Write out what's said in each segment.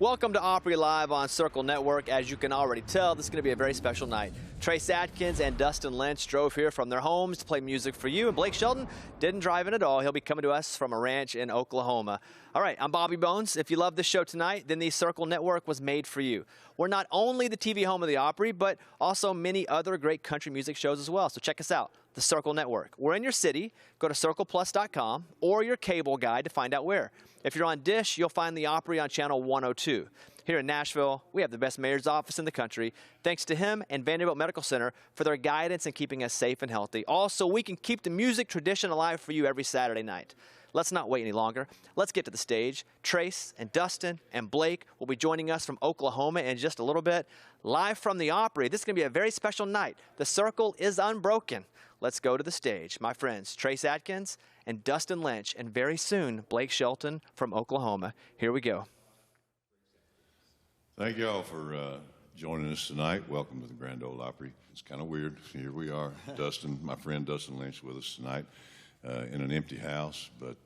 Welcome to Opry Live on Circle Network. As you can already tell, this is going to be a very special night. Trace Adkins and Dustin Lynch drove here from their homes to play music for you, and Blake Shelton didn't drive in at all. He'll be coming to us from a ranch in Oklahoma. All right, I'm Bobby Bones. If you love this show tonight, then the Circle Network was made for you. We're not only the TV home of the Opry, but also many other great country music shows as well. So check us out, the Circle Network. We're in your city. Go to circleplus.com or your cable guide to find out where. If you're on Dish, you'll find the Opry on channel 102. Here in Nashville, we have the best mayor's office in the country. Thanks to him and Vanderbilt Medical Center for their guidance in keeping us safe and healthy. Also, we can keep the music tradition alive for you every Saturday night. Let's not wait any longer. Let's get to the stage. Trace and Dustin and Blake will be joining us from Oklahoma in just a little bit. Live from the Opry. This is going to be a very special night. The circle is unbroken. Let's go to the stage. My friends, Trace Adkins and Dustin Lynch, and very soon, Blake Shelton from Oklahoma. Here we go. Thank you all for joining us tonight. Welcome to the Grand Ole Opry. It's kind of weird. Here we are, Dustin, my friend Dustin Lynch with us tonight in an empty house, but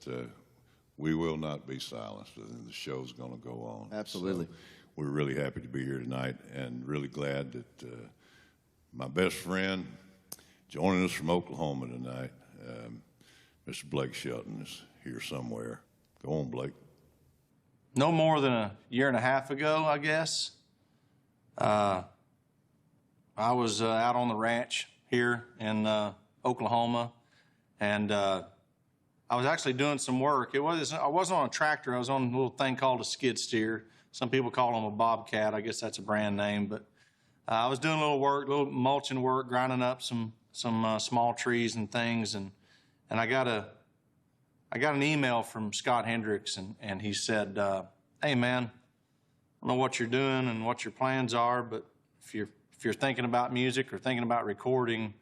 we will not be silenced. The show's going to go on. Absolutely. So we're really happy to be here tonight and really glad that my best friend joining us from Oklahoma tonight, Mr. Blake Shelton, is here somewhere. Go on, Blake. No more than a year and a half ago, I guess, I was out on the ranch here in Oklahoma, and I was actually doing some work. I wasn't on a tractor. I was on a little thing called a skid steer. Some people call them a bobcat. I guess that's a brand name. But I was doing a little work, little mulching work, grinding up some small trees and things, and I got an email from Scott Hendricks, and he said, hey, man, I don't know what you're doing and what your plans are, but if you're thinking about music or thinking about recording,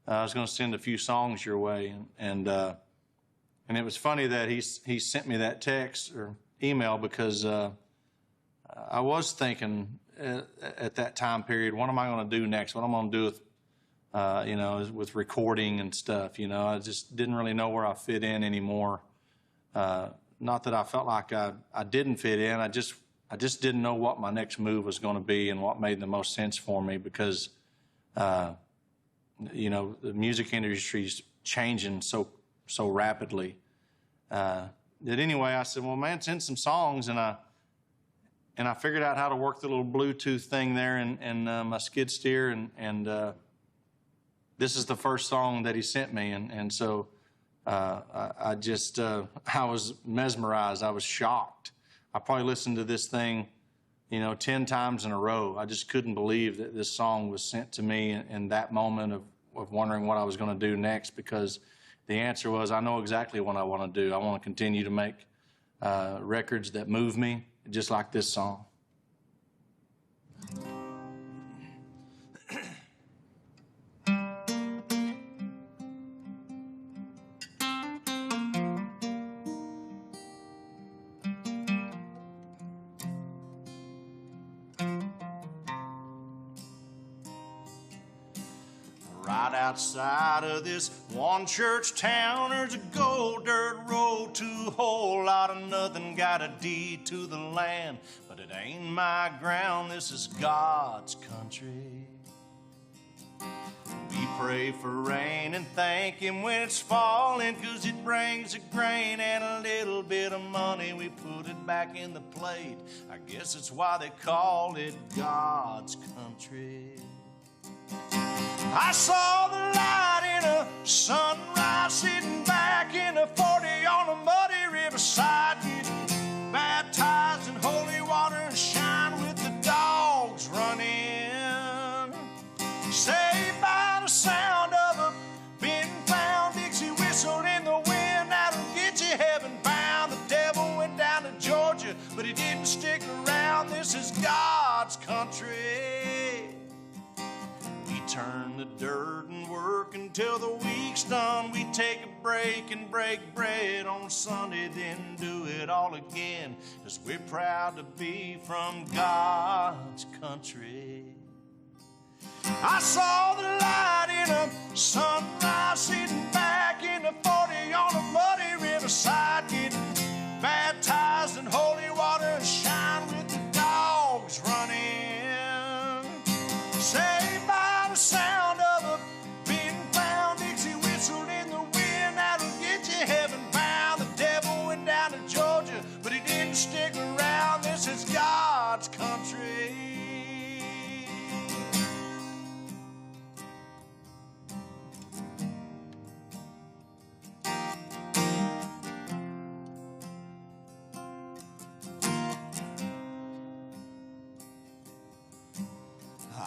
I was going to send a few songs your way. And it was funny that he sent me that text or email because I was thinking at that time period, what am I going to do next? What am I going to do with with recording and stuff, I just didn't really know where I fit in anymore. Not that I felt like I didn't fit in. I just didn't know what my next move was going to be and what made the most sense for me because, the music industry is changing so rapidly. That anyway, I said, well, man, send some songs, and I figured out how to work the little Bluetooth thing there in my skid steer, and this is the first song that he sent me, and so I was mesmerized. I was shocked. I probably listened to this thing, 10 times in a row. I just couldn't believe that this song was sent to me in that moment of wondering what I was going to do next, because the answer was, I know exactly what I want to do. I want to continue to make records that move me, just like this song. Right outside of this one church town, there's a gold dirt road to a whole lot of nothing. Got a deed to the land, but it ain't my ground. This is God's country. We pray for rain and thank Him when it's falling, 'cause it brings a grain and a little bit of money. We put it back in the plate. I guess that's why they call it God's country. I saw the light in a sunrise, sitting back in a 40 on a muddy riverside, getting baptized in holy water and shine with the dogs running. Saved by the sound of a been found Dixie whistle in the wind, that'll get you heaven bound. The devil went down to Georgia, but he didn't stick around. This is God's country. Turn the dirt and work until the week's done. We take a break and break bread on Sunday, then do it all again, 'cause we're proud to be from God's country. I saw the light in a sunrise, sitting back in the 40 on a muddy riverside, getting baptized in holy water and shine with the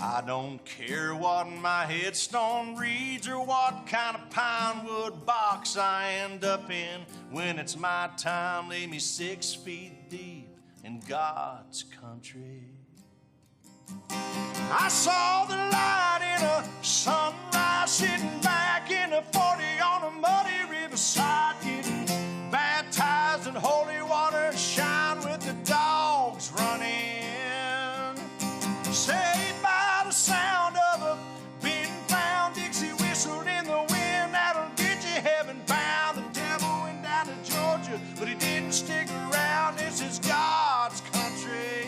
I don't care what my headstone reads or what kind of pine wood box I end up in. When it's my time, lay me 6 feet deep in God's country. I saw the light in a sunrise, sitting back in a 40 on a muddy riverside, getting baptized in holy water, shine with the dogs running. Saved by the sound of a being found, Dixie whistled in the wind, that'll get you heaven bound. The devil went down to Georgia, but he didn't stick around. This is God's country.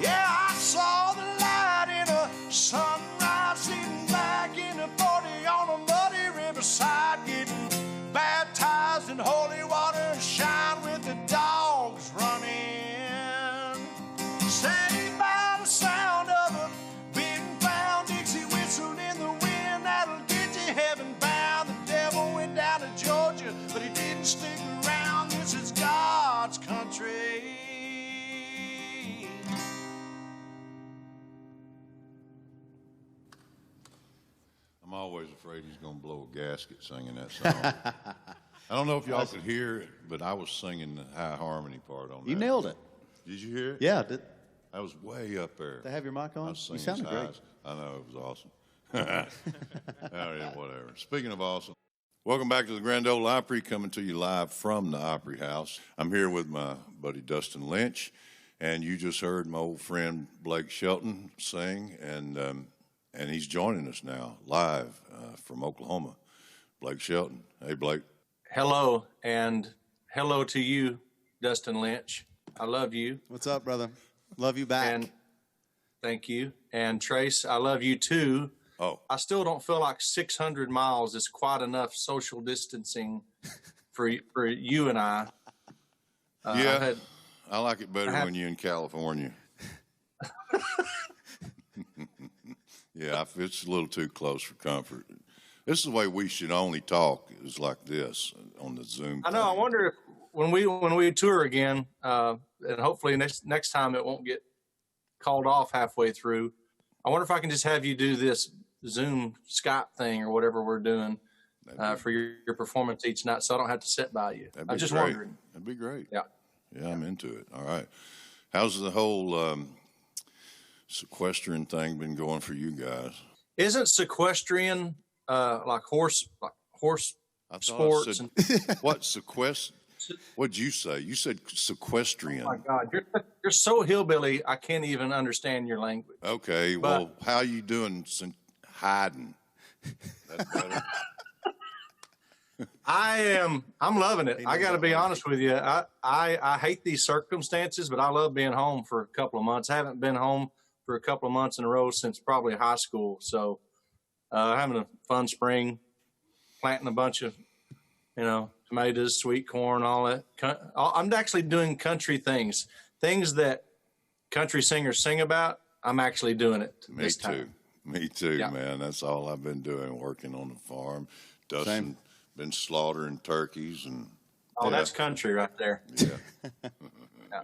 Yeah, I saw the light in a sunrise, sitting back in a 40 on a muddy riverside, getting baptized in holy water, shine with the dogs running. Saved by the sound of a being found, Dixie whistled in the wind, that'll get you heaven bound. The devil went down to Georgia, but he didn't stick around. This is God's country. I'm always afraid he's going to blow a gasket singing that song. I don't know if y'all could hear it, but I was singing the high harmony part on that. You nailed it. Did you hear it? Yeah. I was way up there. To have your mic I on? was You singing sounded as high great. as- I know, it was awesome. Oh, yeah, whatever. Speaking of awesome, welcome back to the Grand Ole Opry, coming to you live from the Opry House. I'm here with my buddy Dustin Lynch, and you just heard my old friend Blake Shelton sing, and he's joining us now live from Oklahoma. Blake Shelton. Hey, Blake. Hello, and hello to you, Dustin Lynch. I love you. What's up, brother? Love you back. And thank you. And Trace, I love you too. Oh, I still don't feel like 600 miles is quite enough social distancing for you and I. yeah, I like it better when you're in California. Yeah, it's a little too close for comfort. This is the way we should only talk, is like this on the Zoom. I know. I wonder if when we tour again, and hopefully next time it won't get called off halfway through. I wonder if I can just have you do this Zoom Skype thing or whatever we're doing for your performance each night, so I don't have to sit by you. I'm just wondering. That'd be great. Yeah. Yeah, I'm into it. All right. How's the whole sequestering thing been going for you guys? Isn't sequestrian like horse I thought sports? I said, what what'd you say? You said sequestrian. Oh my God, you're so hillbilly. I can't even understand your language. Okay, well, how you doing hiding? That's better. I'm loving it. I got to be honest with you. I hate these circumstances, but I love being home for a couple of months. I haven't been home for a couple of months in a row since probably high school. So having a fun spring, planting a bunch of, tomatoes, sweet corn, all that. I'm actually doing country things that country singers sing about. I'm actually doing it this time. Me too, Yeah. man. That's all I've been doing, working on the farm. Dustin been slaughtering turkeys and. Oh, that's country right there. Yeah. Yeah.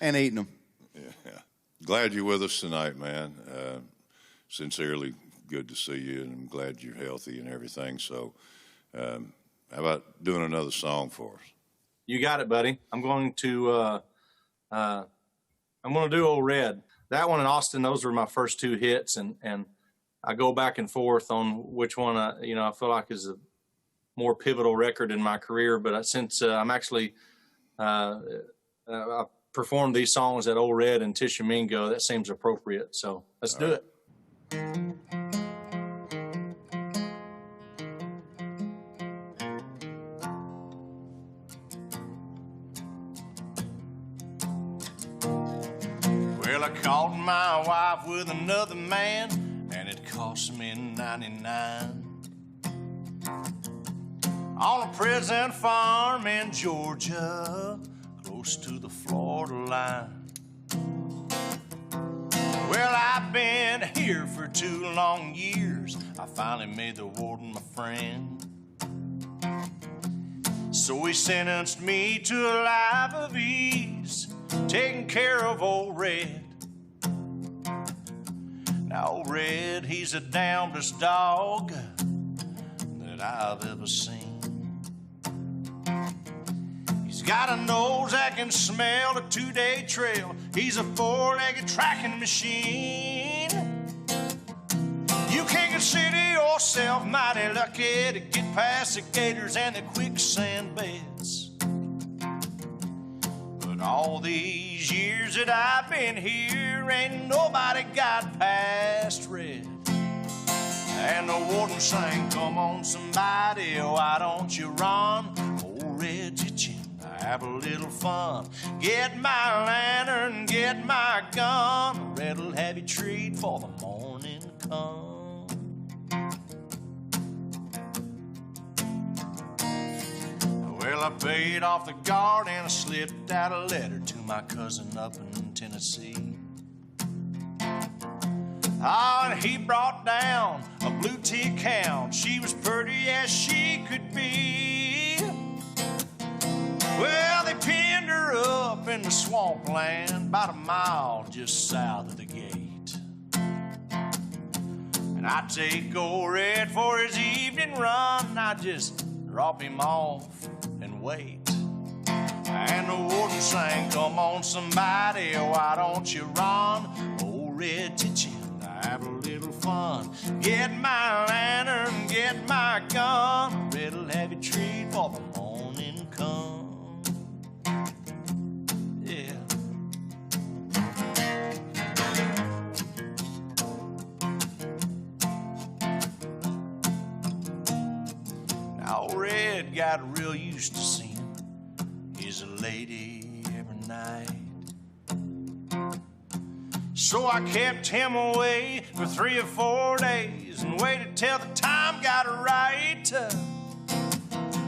And eating them. Yeah. Glad you're with us tonight, man. Sincerely good to see you, and I'm glad you're healthy and everything. So, how about doing another song for us? You got it, buddy. I'm going to do Old Red. That one and Austin, those were my first two hits, and I go back and forth on which one I feel like is a more pivotal record in my career. But since I'm actually I performed these songs at Old Red and Tishomingo, that seems appropriate. So let's do it. Well, I caught my wife with another man, and it cost me $99. On a present farm in Georgia, close to the Florida line. Well, I've been here for 2 long years. I finally made the warden my friend. So he sentenced me to a life of ease, taking care of Old Red. Now, Red, he's the damnedest dog that I've ever seen. He's got a nose that can smell a 2-day trail. He's a 4-legged tracking machine. You can consider yourself mighty lucky to get past the gators and the quicksand beds. But all these years that I've been here, ain't nobody got past Red. And the warden sang, come on somebody, why don't you run? Old Red's itching, have a little fun. Get my lantern, get my gun. Red'll have you treat for the morning come. Well, I paid off the guard and I slipped out a letter to my cousin up in Tennessee. Ah, and he brought down a blue tick hound. She was pretty as she could be. Well, they pinned her up in the swampland about a mile just south of the gate. And I take old Red for his evening run. I just drop him off and wait. And the warden sang, come on somebody, why don't you run? Old Red's itching, have a little fun. Get my lantern, get my gun. Red'll have you treat for the morning come. Yeah. Now Red got real used to seeing his lady every night. So I kept him away for 3 or 4 days and waited till the time got right.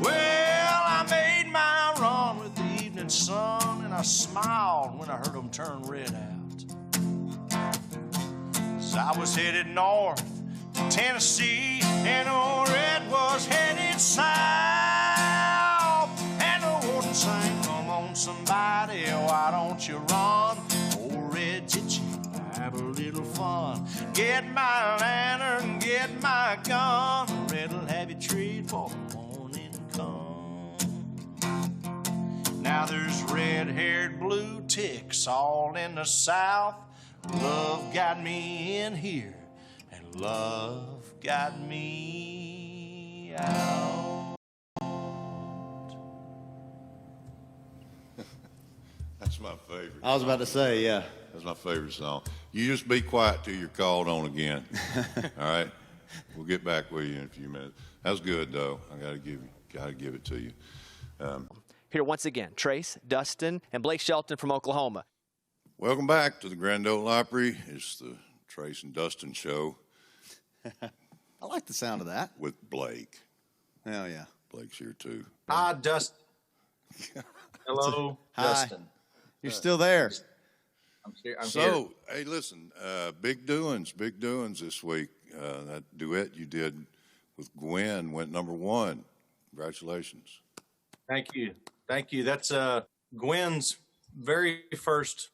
Well, I made my run with the evening sun, and I smiled when I heard him turn Red out. As I was headed north to Tennessee, and old Red was headed south. And the warden sang, come on somebody, why don't you run? Old Red's itching, have a little fun. Get my lantern, get my gun. Red'll have you treat for the morning come. Now there's red-haired blue ticks all in the south. Love got me in here, and love got me out. That's my favorite. I was about to say, yeah. That's my favorite song. You just be quiet till you're called on again. All right? We'll get back with you in a few minutes. That was good, though. I gotta give it to you. Here once again, Trace, Dustin, and Blake Shelton from Oklahoma. Welcome back to the Grand Ole Opry. It's the Trace and Dustin show I like the sound of that. with Blake. Oh, yeah. Blake's here, too. Hi, Dustin. Hello, Hi. Dustin. You're still there. I'm here. Hey, listen, big doings this week. That duet you did with Gwen went #1. Congratulations. Thank you. Thank you. That's Gwen's very first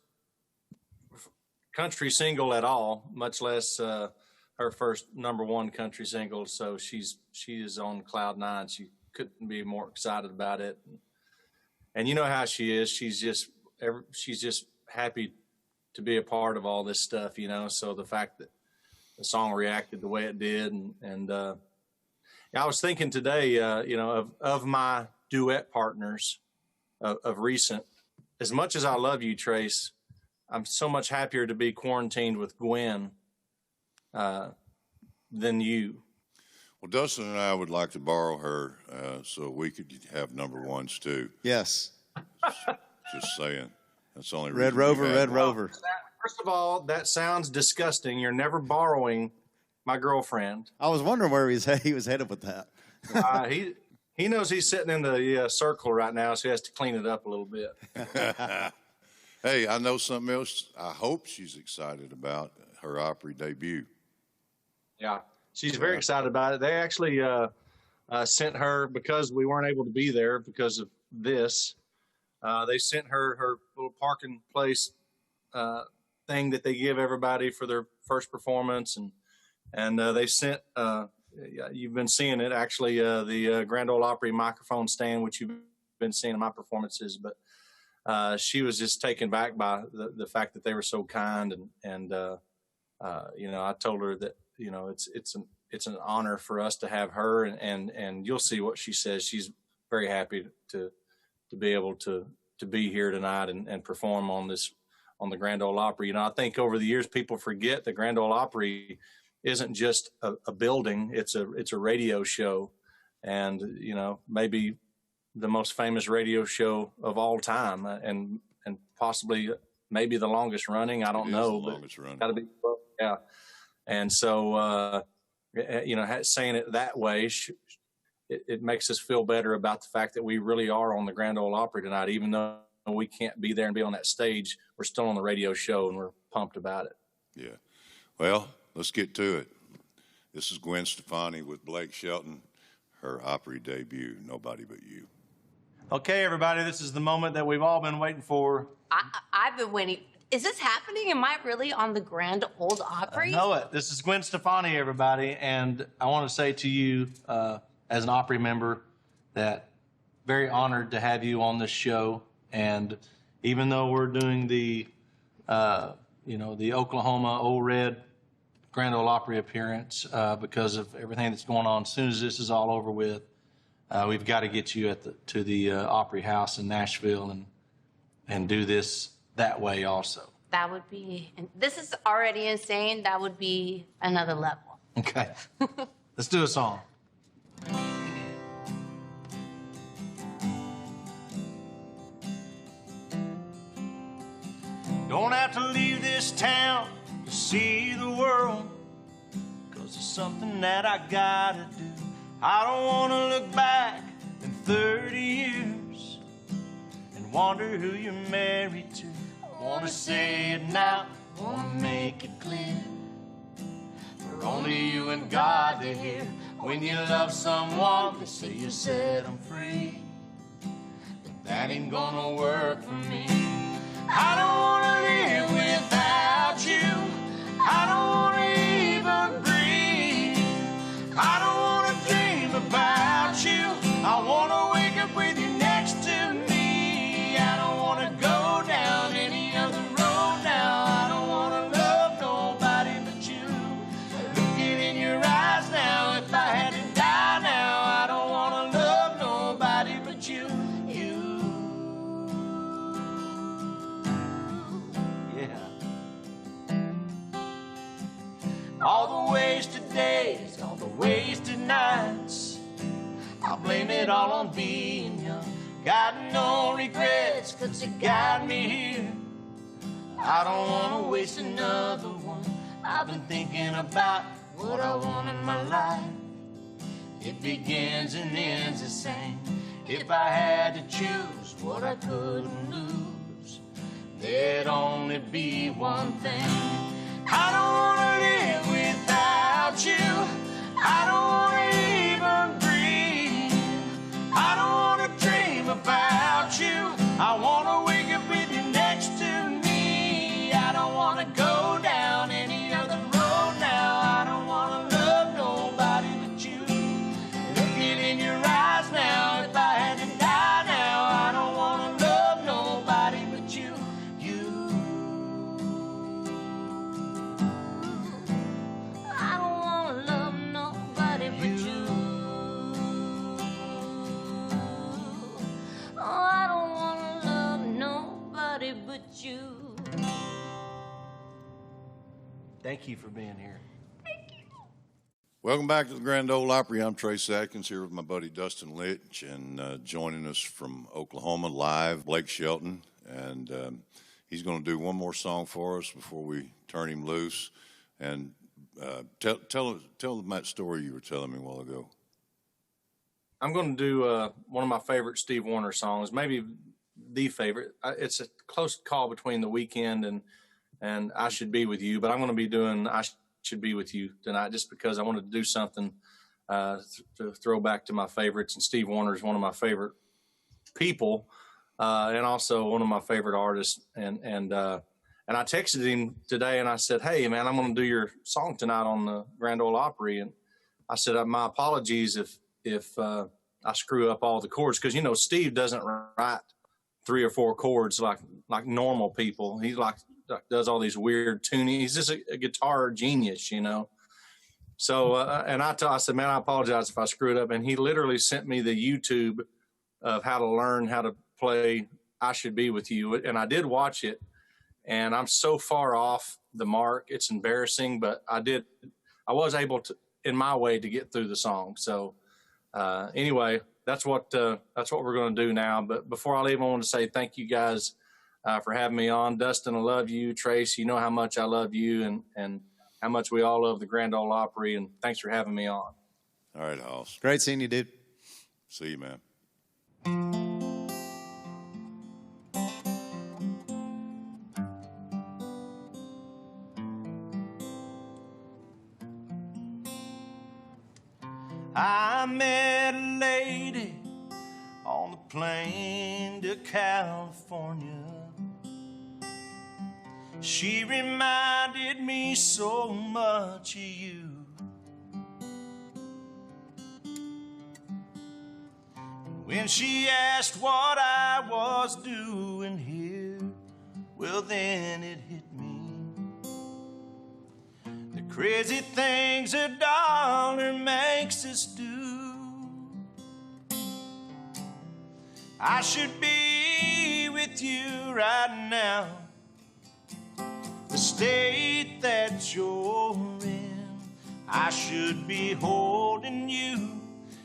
country single at all, much less her first #1 country single. So she is on cloud 9. She couldn't be more excited about it. And you know how she is. She's just happy to be a part of all this stuff, you know. So the fact that the song reacted the way it did, and I was thinking today, you know, of my duet partners of recent. As much as I love you, Trace, I'm so much happier to be quarantined with Gwen than you. Well, Dustin and I would like to borrow her so we could have #1s too. Yes. Just saying. That's the only Red reason we Rover, have Red one. Rover. First of all, that sounds disgusting. You're never borrowing my girlfriend. I was wondering where he was headed with that. He knows he's sitting in the circle right now, so he has to clean it up a little bit. Hey, I know something else I hope she's excited about, her Opry debut. Yeah, she's very excited about it. They actually sent her, because we weren't able to be there because of this. They sent her little parking place thing that they give everybody for their first performance, and they sent. You've been seeing it actually, the Grand Ole Opry microphone stand, which you've been seeing in my performances, but she was just taken back by the fact that they were so kind, and I told her that it's an honor for us to have her, and you'll see what she says. She's very happy to be able to be here tonight and perform on the Grand Ole Opry. I think over the years people forget the Grand Ole Opry isn't just a building; it's a radio show, and maybe the most famous radio show of all time, and possibly maybe the longest running. I don't know, the longest running. Got to be, yeah. And so, saying it that way, it makes us feel better about the fact that we really are on the Grand Ole Opry tonight, even though we can't be there and be on that stage. We're still on the radio show, and we're pumped about it. Yeah. Well, let's get to it. This is Gwen Stefani with Blake Shelton, her Opry debut, Nobody But You. Okay, everybody, this is the moment that we've all been waiting for. I've been waiting. Is this happening? Am I really on the Grand Ole Opry? I know it. This is Gwen Stefani, everybody, and I want to say to you, as an Opry member, that very honored to have you on this show. And even though we're doing the Oklahoma Old Red Grand Ole Opry appearance because of everything that's going on, as soon as this is all over with, we've got to get you to the Opry House in Nashville and do this that way also. That would be, this is already insane. That would be another level. Okay. Let's do a song. Don't have to leave this town to see the world, 'cause it's something that I gotta do. I don't want to look back in 30 years and wonder who you're married to. I want to say it now, want to make it clear, for only you and God to hear. When you love someone, they say you set them free, but that ain't gonna work for me. I don't want to live without you. I don't want to even breathe. I don't want to dream about you. I want to wake up with you next to me. I don't want to go down any other road now. I don't want to love nobody but you. Looking in your eyes now, if I had to die now, I don't want to love nobody but you. All the wasted days, all the wasted nights, I'll blame it all on being young. Got no regrets, 'cause it got me here. I don't want to waste another one. I've been thinking about what I want in my life. It begins and ends the same. If I had to choose what I couldn't lose, there'd only be one thing. I don't want to live without you. I don't want to even breathe. I don't want to dream about you. I want to wake up with you next to me. I don't want to go down any other road now. I don't want to love nobody but you. Looking in your eyes now, if I had to die now, I don't want to love nobody but you. I don't want to love nobody but you. Oh, I don't want to love nobody but you. Thank you for being here. Welcome back to the Grand Ole Opry. I'm Trace Atkins here with my buddy Dustin Litch, and joining us from Oklahoma live, Blake Shelton. And he's going to do one more song for us before we turn him loose. And tell them that story you were telling me a while ago. I'm going to do one of my favorite Steve Wariner songs, maybe the favorite. It's a close call between The Weeknd and I Should Be With You, but I'm going to be doing I Should Be With You tonight just because I wanted to do something to throw back to my favorites. And Steve Wariner is one of my favorite people and also one of my favorite artists. And And I texted him today and I said, hey, man, I'm going to do your song tonight on the Grand Ole Opry. And I said, my apologies if I screw up all the chords. Because, you know, Steve doesn't write 3 or 4 chords like normal people. He does all these weird tuning. He's just a guitar genius, you know. So, and I said, man, I apologize if I screw it up. And he literally sent me the YouTube of how to learn how to play I Should Be With You. And I did watch it. And I'm so far off the mark. It's embarrassing, but I was able to, in my way, to get through the song. So anyway, that's what we're going to do now. But before I leave, I want to say thank you guys for having me on. Dustin, I love you. Trace, you know how much I love you and how much we all love the Grand Ole Opry. And thanks for having me on. All right, Hoss. Great seeing you, dude. See you, man. I met a lady on the plane to California. She reminded me so much of you. And when she asked what I was doing here, well, then it hit me. The crazy things a dollar makes us do. I should be with you right now. The state that you're in, I should be holding you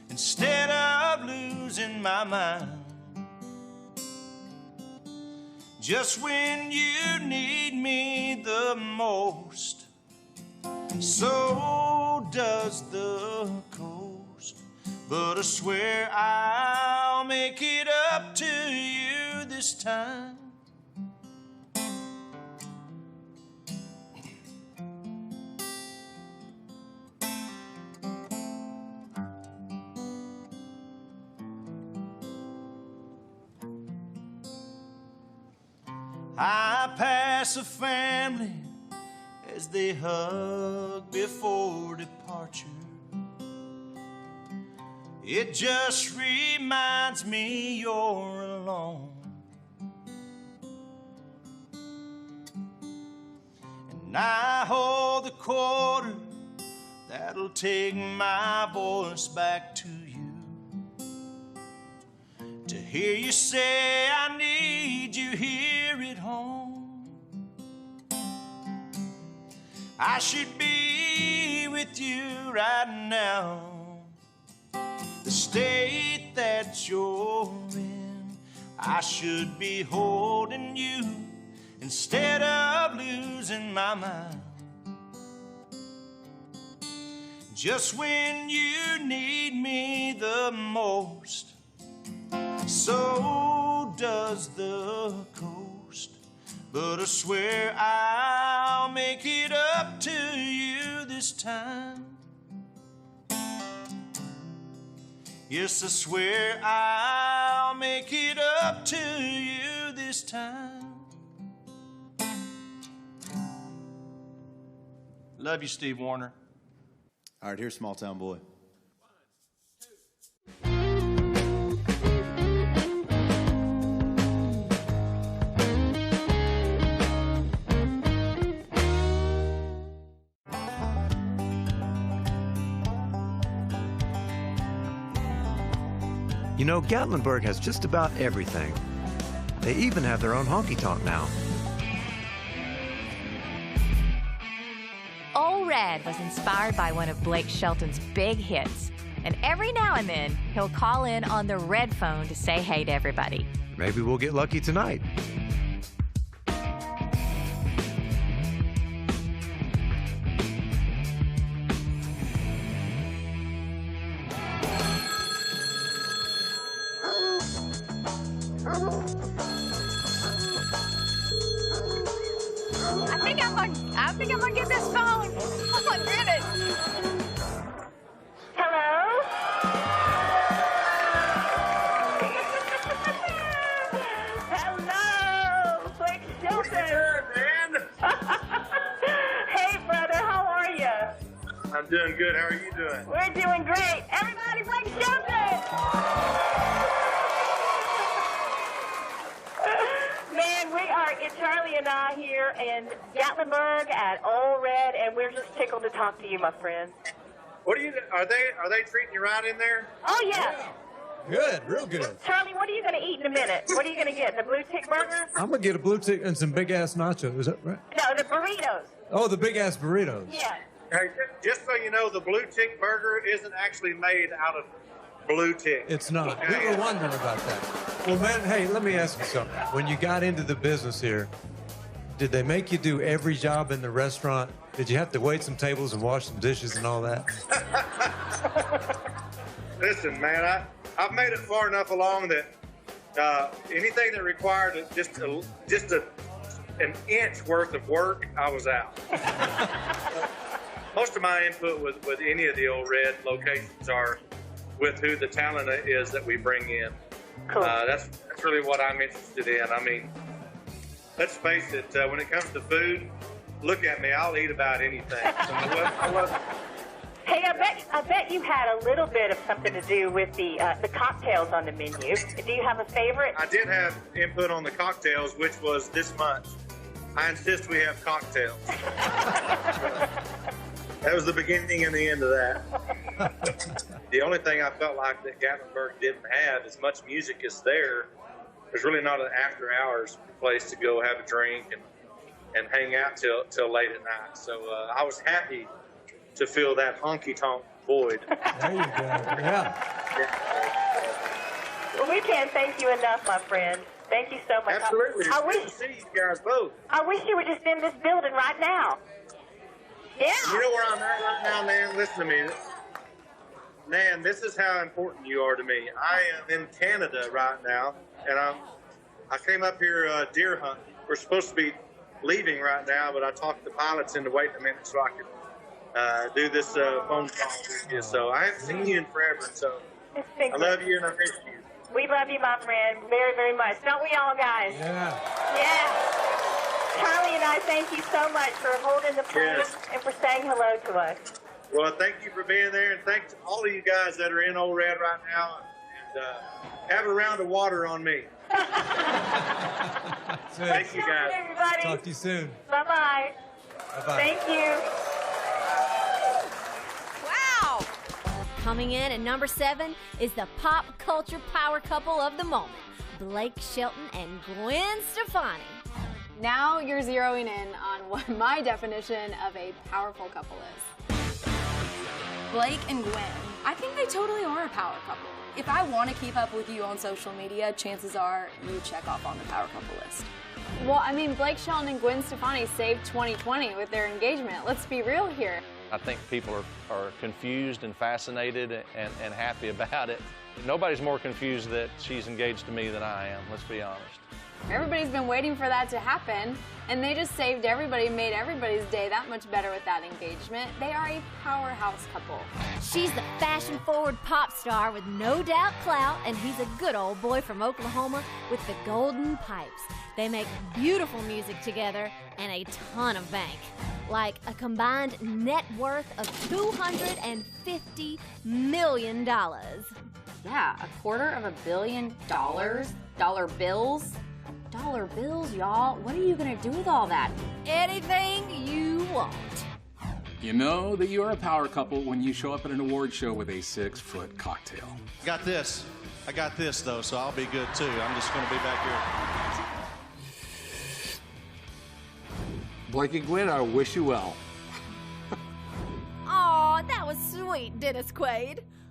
instead of losing my mind. Just when you need me the most, so does the coast. But I swear I'll make it up to you this time. I pass a family as they hug before departure. It just reminds me you're alone. And I hold the quarter that'll take my voice back to you. To hear you say I need you here at home. I should be with you right now. The state that you're in, I should be holding you instead of losing my mind. Just when you need me the most, so does the coast. But I swear I'll make it up to you this time. Yes, I swear I'll make it up to you this time. Love you, Steve Warner. All right, here's Small Town Boy. You know, Gatlinburg has just about everything. They even have their own honky-tonk now. Old Red was inspired by one of Blake Shelton's big hits. And every now and then, he'll call in on the Red phone to say hey to everybody. Maybe we'll get lucky tonight. I think I'm gonna get this phone. I'm gonna get it. Hello? Hello, Blake Shelton. Man. doing? We're doing great. Everybody, Blake Shelton! Man, it's Charlie and I here in Gatlinburg at Old Red, and we're just tickled to talk to you, my friend. What are they treating you right in there? Oh, yeah. Good, real good. Charlie, what are you going to eat in a minute? What are you going to get? The blue tick burger? I'm going to get a blue tick and some big-ass nachos. Is that right? No, the burritos. Oh, the big-ass burritos. Yeah. Hey, just so you know, the blue tick burger isn't actually made out of blue tick. It's not. We were wondering about that. Well, man, hey, let me ask you something. When you got into the business here, did they make you do every job in the restaurant? Did you have to wait some tables and wash some dishes and all that? Listen, man, I've made it far enough along that anything that required just an inch worth of work, I was out. Most of my input with any of the Old Red locations are with who the talent is that we bring in. Cool. That's really what I'm interested in. I mean, let's face it, when it comes to food, look at me, I'll eat about anything. I love it. Hey, I bet you had a little bit of something to do with the cocktails on the menu. Do you have a favorite? I did have input on the cocktails, which was this month. I insist we have cocktails. That was the beginning and the end of that. The only thing I felt like that Gatlinburg didn't have, as much music as there's really not an after-hours place to go have a drink and hang out till late at night. So I was happy to fill that honky-tonk void. There you go, yeah. Well, we can't thank you enough, my friend. Thank you so much. Absolutely. It's good to see you guys both. I wish you were just in this building right now. Yeah. You know where I'm at right now, man? Listen to me. Man, this is how important you are to me. I am in Canada right now, and I came up here deer hunting. We're supposed to be leaving right now, but I talked the pilots into waiting a minute so I could do this phone call with you. So I haven't seen you in forever, so I love you and I miss you. We love you, my friend, very, very much. Don't we all, guys? Yeah. Yeah. Charlie and I thank you so much for holding the plane and for saying hello to us. Well, thank you for being there, and thanks to all of you guys that are in Old Red right now. And have a round of water on me. Thank you, guys. Everybody. Talk to you soon. Bye-bye. Bye-bye. Thank you. Wow! Coming in at number 7 is the pop culture power couple of the moment, Blake Shelton and Gwen Stefani. Now you're zeroing in on what my definition of a powerful couple is. Blake and Gwen. I think they totally are a power couple. If I want to keep up with you on social media, chances are you check off on the power couple list. Well, I mean, Blake Shelton and Gwen Stefani saved 2020 with their engagement. Let's be real here. I think people are confused and fascinated and happy about it. Nobody's more confused that she's engaged to me than I am, let's be honest. Everybody's been waiting for that to happen, and they just saved everybody, made everybody's day that much better with that engagement. They are a powerhouse couple. She's the fashion-forward pop star with no doubt clout, and he's a good old boy from Oklahoma with the golden pipes. They make beautiful music together and a ton of bank. Like a combined net worth of $250 million. Yeah, $250 million. Dollar bills. Dollar bills, y'all. What are you gonna do with all that? Anything you want. You know that you're a power couple when you show up at an award show with a 6-foot cocktail. I got this, though, so I'll be good, too. I'm just going to be back here. Blake and Gwen, I wish you well. Aw, that was sweet, Dennis Quaid.